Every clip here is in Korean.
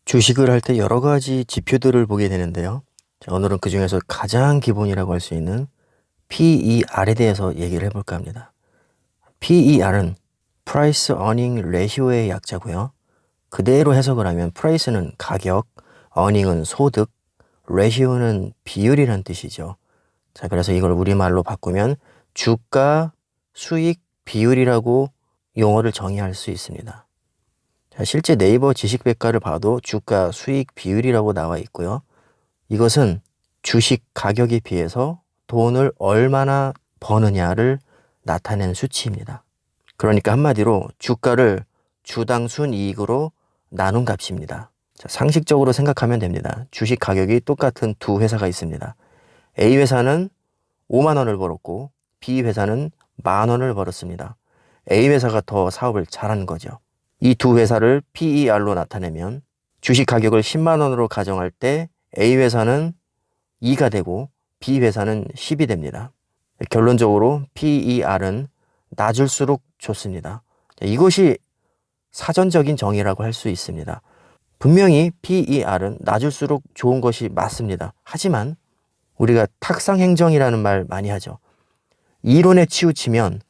주식을 할 때 여러 가지 지표들을 보게 되는데요. 자, 오늘은 그 중에서 가장 기본이라고 할 수 있는 PER에 대해서 얘기를 해볼까 합니다. PER은 Price Earning Ratio의 약자고요. 그대로 해석을 하면 Price는 가격, Earning은 소득, Ratio는 비율이란 뜻이죠. 자, 그래서 이걸 우리말로 바꾸면 주가 수익 비율이라고 용어를 정의할 수 있습니다. 자, 실제 네이버 지식백과를 봐도 주가 수익 비율이라고 나와 있고요. 이것은 주식 가격에 비해서 돈을 얼마나 버느냐를 나타낸 수치입니다. 그러니까 한마디로 주가를 주당 순이익으로 나눈 값입니다. 자, 상식적으로 생각하면 됩니다. 주식 가격이 똑같은 두 회사가 있습니다. A 회사는 5만 원을 벌었고 B 회사는 10,000원을 벌었습니다. A 회사가 더 사업을 잘한 거죠. 이 두 회사를 PER로 나타내면 주식 가격을 10만 원으로 가정할 때 A 회사는 2가 되고 B 회사는 10이 됩니다. 결론적으로 PER은 낮을수록 좋습니다. 이것이 사전적인 정의라고 할 수 있습니다. 분명히 PER은 낮을수록 좋은 것이 맞습니다. 하지만 우리가 탁상행정이라는 말 많이 하죠. 이론에 치우치면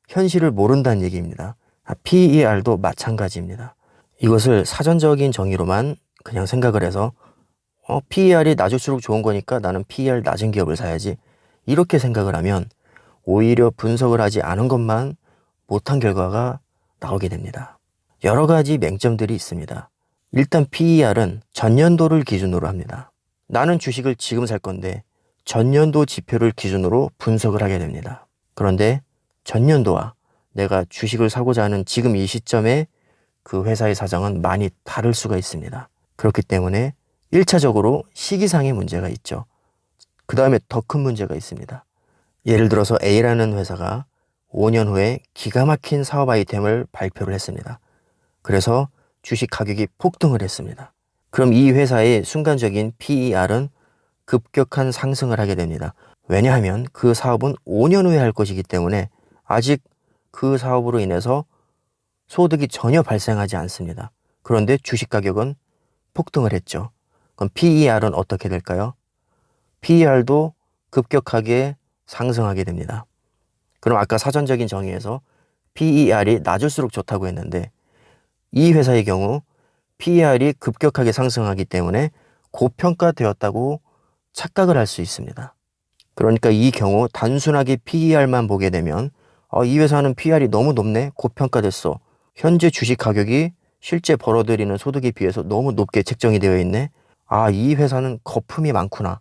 현실을 모른다는 얘기입니다. PER도 마찬가지입니다. 이것을 사전적인 정의로만 그냥 생각을 해서 PER이 낮을수록 좋은 거니까 나는 PER 낮은 기업을 사야지, 이렇게 생각을 하면 오히려 분석을 하지 않은 것만 못한 결과가 나오게 됩니다. 여러 가지 맹점들이 있습니다. 일단 PER은 전년도를 기준으로 합니다. 나는 주식을 지금 살 건데 전년도 지표를 기준으로 분석을 하게 됩니다. 그런데 전년도와 내가 주식을 사고자 하는 지금 이 시점에 그 회사의 사정은 많이 다를 수가 있습니다. 그렇기 때문에 1차적으로 시기상의 문제가 있죠. 그 다음에 더 큰 문제가 있습니다. 예를 들어서 A라는 회사가 5년 후에 기가 막힌 사업 아이템을 발표를 했습니다. 그래서 주식 가격이 폭등을 했습니다. 그럼 이 회사의 순간적인 PER은 급격한 상승을 하게 됩니다. 왜냐하면 그 사업은 5년 후에 할 것이기 때문에 아직 그 사업으로 인해서 소득이 전혀 발생하지 않습니다. 그런데 주식 가격은 폭등을 했죠. 그럼 PER은 어떻게 될까요? PER도 급격하게 상승하게 됩니다. 그럼 아까 사전적인 정의에서 PER이 낮을수록 좋다고 했는데 이 회사의 경우 PER이 급격하게 상승하기 때문에 고평가되었다고 착각을 할 수 있습니다. 그러니까 이 경우 단순하게 PER만 보게 되면 이 회사는 PER이 너무 높네, 고평가됐어, 현재 주식 가격이 실제 벌어들이는 소득에 비해서 너무 높게 책정이 되어 있네, 이 회사는 거품이 많구나,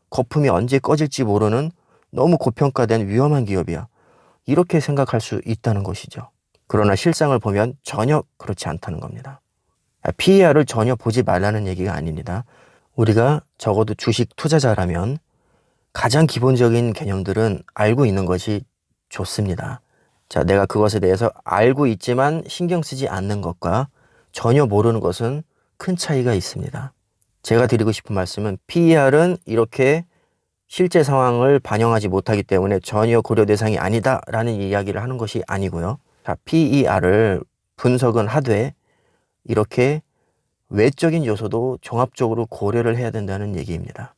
거품이 언제 꺼질지 모르는 너무 고평가된 위험한 기업이야, 이렇게 생각할 수 있다는 것이죠. 그러나 실상을 보면 전혀 그렇지 않다는 겁니다. PER을 전혀 보지 말라는 얘기가 아닙니다. 우리가 적어도 주식 투자자라면 가장 기본적인 개념들은 알고 있는 것이 좋습니다. 자, 내가 그것에 대해서 알고 있지만 신경 쓰지 않는 것과 전혀 모르는 것은 큰 차이가 있습니다. 제가 드리고 싶은 말씀은 PER은 이렇게 실제 상황을 반영하지 못하기 때문에 전혀 고려 대상이 아니다라는 이야기를 하는 것이 아니고요. 자, PER을 분석은 하되 이렇게 외적인 요소도 종합적으로 고려를 해야 된다는 얘기입니다.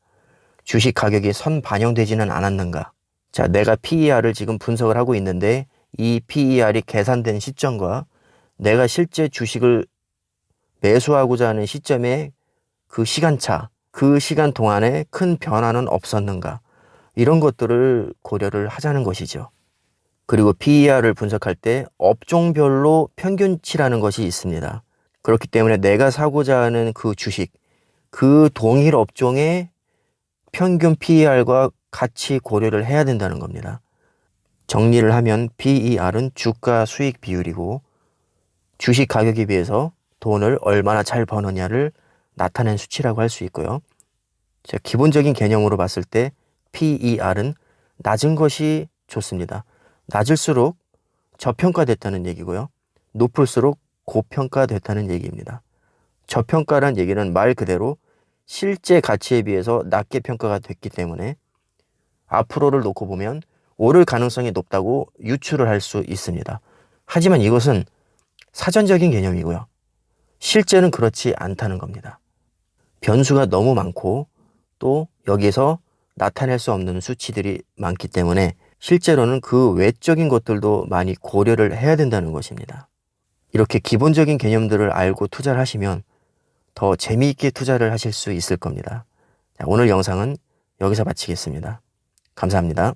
주식 가격이 선 반영되지는 않았는가? 자, 내가 PER을 지금 분석을 하고 있는데 이 PER이 계산된 시점과 내가 실제 주식을 매수하고자 하는 시점의 그 시간차, 그 시간 동안에 큰 변화는 없었는가? 이런 것들을 고려를 하자는 것이죠. 그리고 PER을 분석할 때 업종별로 평균치라는 것이 있습니다. 그렇기 때문에 내가 사고자 하는 그 주식, 그 동일 업종의 평균 PER과 같이 고려를 해야 된다는 겁니다. 정리를 하면 PER은 주가 수익 비율이고 주식 가격에 비해서 돈을 얼마나 잘 버느냐를 나타낸 수치라고 할 수 있고요. 자, 기본적인 개념으로 봤을 때 PER은 낮은 것이 좋습니다. 낮을수록 저평가됐다는 얘기고요. 높을수록 고평가됐다는 얘기입니다. 저평가란 얘기는 말 그대로 실제 가치에 비해서 낮게 평가가 됐기 때문에 앞으로를 놓고 보면 오를 가능성이 높다고 유추를 할 수 있습니다. 하지만 이것은 사전적인 개념이고요. 실제는 그렇지 않다는 겁니다. 변수가 너무 많고 또 여기에서 나타낼 수 없는 수치들이 많기 때문에 실제로는 그 외적인 것들도 많이 고려를 해야 된다는 것입니다. 이렇게 기본적인 개념들을 알고 투자를 하시면 더 재미있게 투자를 하실 수 있을 겁니다. 자, 오늘 영상은 여기서 마치겠습니다. 감사합니다.